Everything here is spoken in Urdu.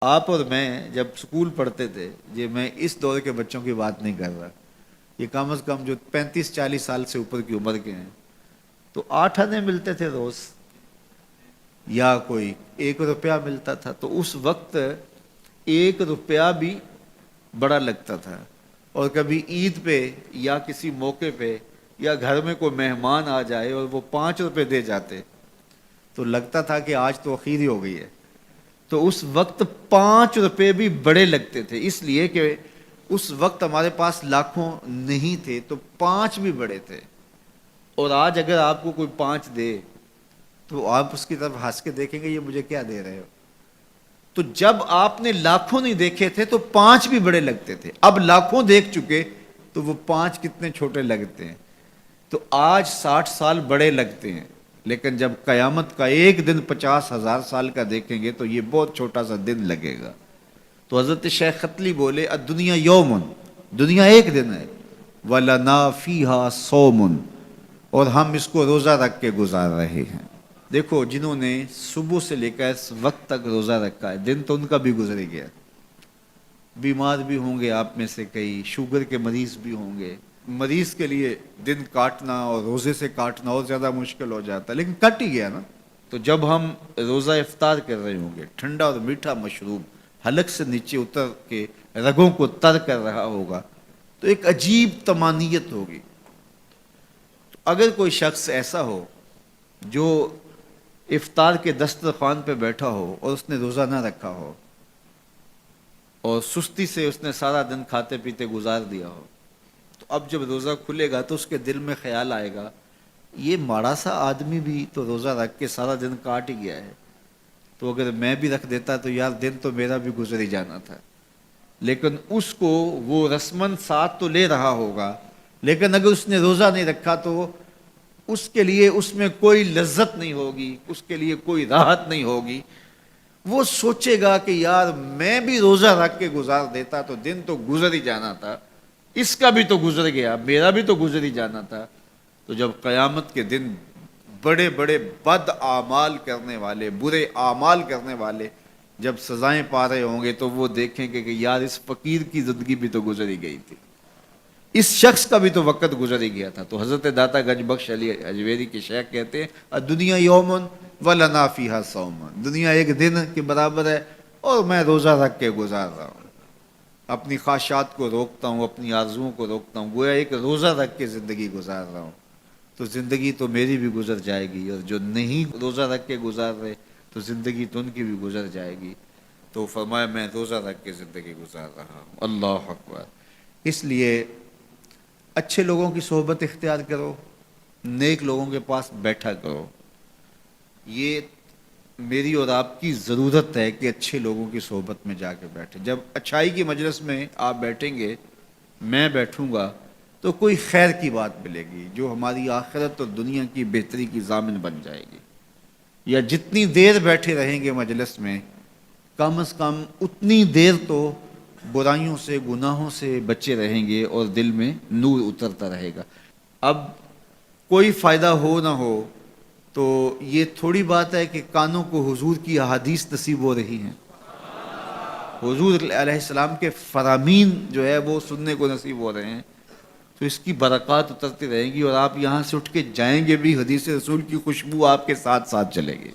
آپ اور میں جب سکول پڑھتے تھے، یہ میں اس دور کے بچوں کی بات نہیں کر رہا، یہ کم از کم جو 35-40 سال سے اوپر کی عمر کے ہیں، تو 8 آنے ملتے تھے روز، یا کوئی 1 روپیہ ملتا تھا، تو اس وقت 1 روپیہ بھی بڑا لگتا تھا۔ اور کبھی عید پہ یا کسی موقع پہ یا گھر میں کوئی مہمان آ جائے اور وہ 5 روپے دے جاتے تو لگتا تھا کہ آج تو اخیر ہی ہو گئی ہے۔ تو اس وقت 5 روپے بھی بڑے لگتے تھے، اس لیے کہ اس وقت ہمارے پاس لاکھوں نہیں تھے، تو 5 بھی بڑے تھے۔ اور آج اگر آپ کو کوئی 5 دے تو آپ اس کی طرف ہنس کے دیکھیں گے، یہ مجھے کیا دے رہے ہو؟ تو جب آپ نے لاکھوں نہیں دیکھے تھے تو 5 بھی بڑے لگتے تھے، اب لاکھوں دیکھ چکے تو وہ 5 کتنے چھوٹے لگتے ہیں۔ تو آج 60 سال بڑے لگتے ہیں، لیکن جب قیامت کا ایک دن 50,000 سال کا دیکھیں گے تو یہ بہت چھوٹا سا دن لگے گا۔ تو حضرت شیخ ختلی بولے الدنیا یومن، دنیا ایک دن ہے، وَلَنَا فِيهَا صَوْمٌ، اور ہم اس کو روزہ رکھ کے گزار رہے ہیں۔ دیکھو جنہوں نے صبح سے لے کر اس وقت تک روزہ رکھا ہے، دن تو ان کا بھی گزر گیا، بیمار بھی ہوں گے آپ میں سے کئی، شوگر کے مریض بھی ہوں گے، مریض کے لیے دن کاٹنا اور روزے سے کاٹنا اور زیادہ مشکل ہو جاتا ہے، لیکن کٹ ہی گیا نا۔ تو جب ہم روزہ افطار کر رہے ہوں گے، ٹھنڈا اور میٹھا مشروب حلق سے نیچے اتر کے رگوں کو تر کر رہا ہوگا، تو ایک عجیب طمانینت ہوگی۔ تو اگر کوئی شخص ایسا ہو جو افطار کے دسترخوان پہ بیٹھا ہو اور اس نے روزہ نہ رکھا ہو اور سستی سے اس نے سارا دن کھاتے پیتے گزار دیا ہو، تو اب جب روزہ کھلے گا تو اس کے دل میں خیال آئے گا، یہ ماڑا سا آدمی بھی تو روزہ رکھ کے سارا دن کاٹ ہی گیا ہے، تو اگر میں بھی رکھ دیتا تو یار دن تو میرا بھی گزر ہی جانا تھا۔ لیکن اس کو وہ رسمن ساتھ تو لے رہا ہوگا، لیکن اگر اس نے روزہ نہیں رکھا تو اس کے لیے اس میں کوئی لذت نہیں ہوگی، اس کے لیے کوئی راحت نہیں ہوگی۔ وہ سوچے گا کہ یار میں بھی روزہ رکھ کے گزار دیتا تو دن تو گزر ہی جانا تھا، اس کا بھی تو گزر گیا، میرا بھی تو گزر ہی جانا تھا۔ تو جب قیامت کے دن بڑے بڑے بد اعمال کرنے والے، برے اعمال کرنے والے جب سزائیں پا رہے ہوں گے تو وہ دیکھیں گے کہ یار اس فقیر کی زندگی بھی تو گزر ہی گئی تھی، اس شخص کا بھی تو وقت گزر ہی گیا تھا۔ تو حضرت داتا گنج بخش علی اجویری کے شیخ کہتے ہیں دنیا یومن وَلَنَا فِيهَا صَوْمٌ، دنیا ایک دن کے برابر ہے اور میں روزہ رکھ کے گزار رہا ہوں، اپنی خواہشات کو روکتا ہوں، اپنی آرزوؤں کو روکتا ہوں، گویا ایک روزہ رکھ کے زندگی گزار رہا ہوں۔ تو زندگی تو میری بھی گزر جائے گی، اور جو نہیں روزہ رکھ کے گزار رہے تو زندگی تو ان کی بھی گزر جائے گی۔ تو فرمایا میں روزہ رکھ کے زندگی گزار رہا ہوں۔ اللہ اکبر۔ اس لیے اچھے لوگوں کی صحبت اختیار کرو، نیک لوگوں کے پاس بیٹھا کرو۔ یہ میری اور آپ کی ضرورت ہے کہ اچھے لوگوں کی صحبت میں جا کے بیٹھے۔ جب اچھائی کی مجلس میں آپ بیٹھیں گے، میں بیٹھوں گا، تو کوئی خیر کی بات ملے گی جو ہماری آخرت اور دنیا کی بہتری کی ضامن بن جائے گی۔ یا جتنی دیر بیٹھے رہیں گے مجلس میں، کم از کم اتنی دیر تو برائیوں سے، گناہوں سے بچے رہیں گے اور دل میں نور اترتا رہے گا۔ اب کوئی فائدہ ہو نہ ہو تو یہ تھوڑی بات ہے کہ کانوں کو حضور کی احادیث نصیب ہو رہی ہیں، حضور علیہ السلام کے فرامین جو ہے وہ سننے کو نصیب ہو رہے ہیں، تو اس کی برکات اترتی رہیں گی، اور آپ یہاں سے اٹھ کے جائیں گے بھی، حدیث رسول کی خوشبو آپ کے ساتھ ساتھ چلے گی۔